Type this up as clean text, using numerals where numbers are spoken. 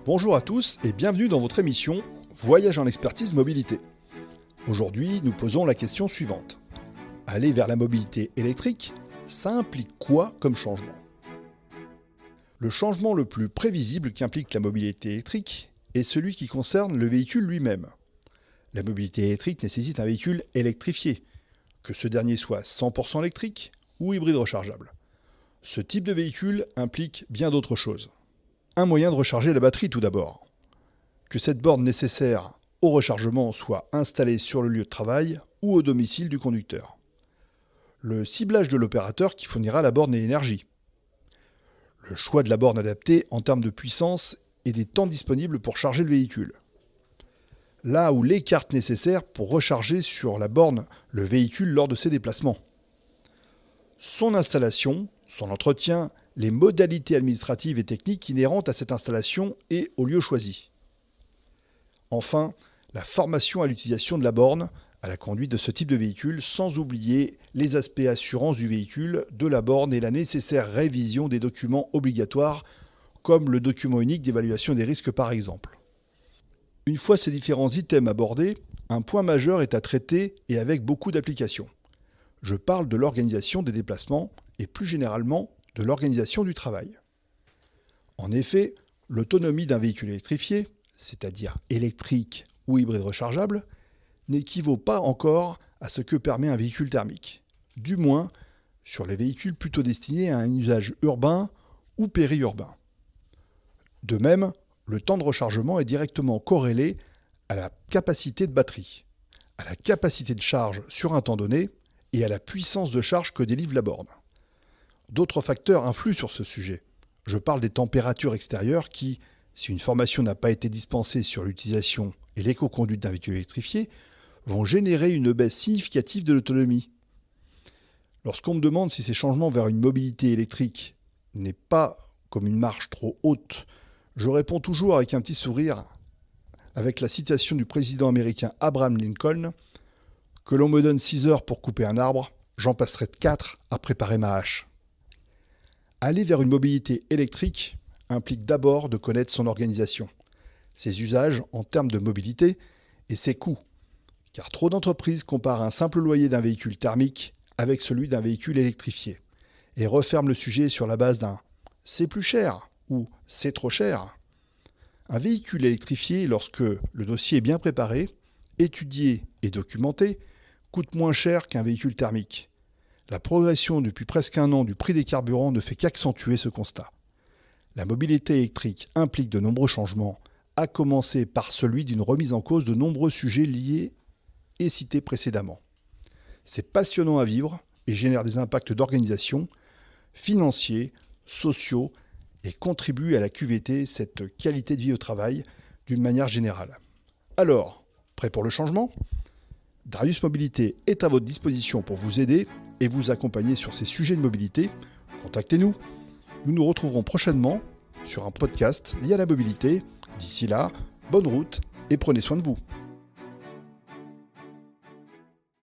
Bonjour à tous et bienvenue dans votre émission Voyage en expertise mobilité. Aujourd'hui, nous posons la question suivante. Aller vers la mobilité électrique, ça implique quoi comme changement ? Le changement le plus prévisible qu'implique la mobilité électrique est celui qui concerne le véhicule lui-même. La mobilité électrique nécessite un véhicule électrifié, que ce dernier soit 100% électrique ou hybride rechargeable. Ce type de véhicule implique bien d'autres choses. Un moyen de recharger la batterie tout d'abord. Que cette borne nécessaire au rechargement soit installée sur le lieu de travail ou au domicile du conducteur. Le ciblage de l'opérateur qui fournira la borne et l'énergie. Le choix de la borne adaptée en termes de puissance et des temps disponibles pour charger le véhicule. Là où les cartes nécessaires pour recharger sur la borne le véhicule lors de ses déplacements. Son installation, son entretien, les modalités administratives et techniques inhérentes à cette installation et au lieu choisi. Enfin, la formation à l'utilisation de la borne, à la conduite de ce type de véhicule, sans oublier les aspects assurance du véhicule, de la borne et la nécessaire révision des documents obligatoires, comme le document unique d'évaluation des risques par exemple. Une fois ces différents items abordés, un point majeur est à traiter et avec beaucoup d'applications. Je parle de l'organisation des déplacements et plus généralement de l'organisation du travail. En effet, l'autonomie d'un véhicule électrifié, c'est-à-dire électrique ou hybride rechargeable, n'équivaut pas encore à ce que permet un véhicule thermique, du moins sur les véhicules plutôt destinés à un usage urbain ou périurbain. De même, le temps de rechargement est directement corrélé à la capacité de batterie, à la capacité de charge sur un temps donné et à la puissance de charge que délivre la borne. D'autres facteurs influent sur ce sujet. Je parle des températures extérieures qui, si une formation n'a pas été dispensée sur l'utilisation et l'éco-conduite d'un véhicule électrifié, vont générer une baisse significative de l'autonomie. Lorsqu'on me demande si ces changements vers une mobilité électrique n'est pas comme une marche trop haute, je réponds toujours avec un petit sourire, avec la citation du président américain Abraham Lincoln, « Que l'on me donne 6 heures pour couper un arbre, j'en passerai 4 à préparer ma hache ». Aller vers une mobilité électrique implique d'abord de connaître son organisation, ses usages en termes de mobilité et ses coûts. Car trop d'entreprises comparent un simple loyer d'un véhicule thermique avec celui d'un véhicule électrifié et referment le sujet sur la base d'un « c'est plus cher » ou « c'est trop cher ». Un véhicule électrifié, lorsque le dossier est bien préparé, étudié et documenté, coûte moins cher qu'un véhicule thermique. La progression depuis presque un an du prix des carburants ne fait qu'accentuer ce constat. La mobilité électrique implique de nombreux changements, à commencer par celui d'une remise en cause de nombreux sujets liés et cités précédemment. C'est passionnant à vivre et génère des impacts d'organisation, financiers, sociaux et contribue à la QVT, cette qualité de vie au travail, d'une manière générale. Alors, prêt pour le changement ? Darius Mobilité est à votre disposition pour vous aider et vous accompagner sur ces sujets de mobilité. Contactez-nous. Nous nous retrouverons prochainement sur un podcast lié à la mobilité. D'ici là, bonne route et prenez soin de vous.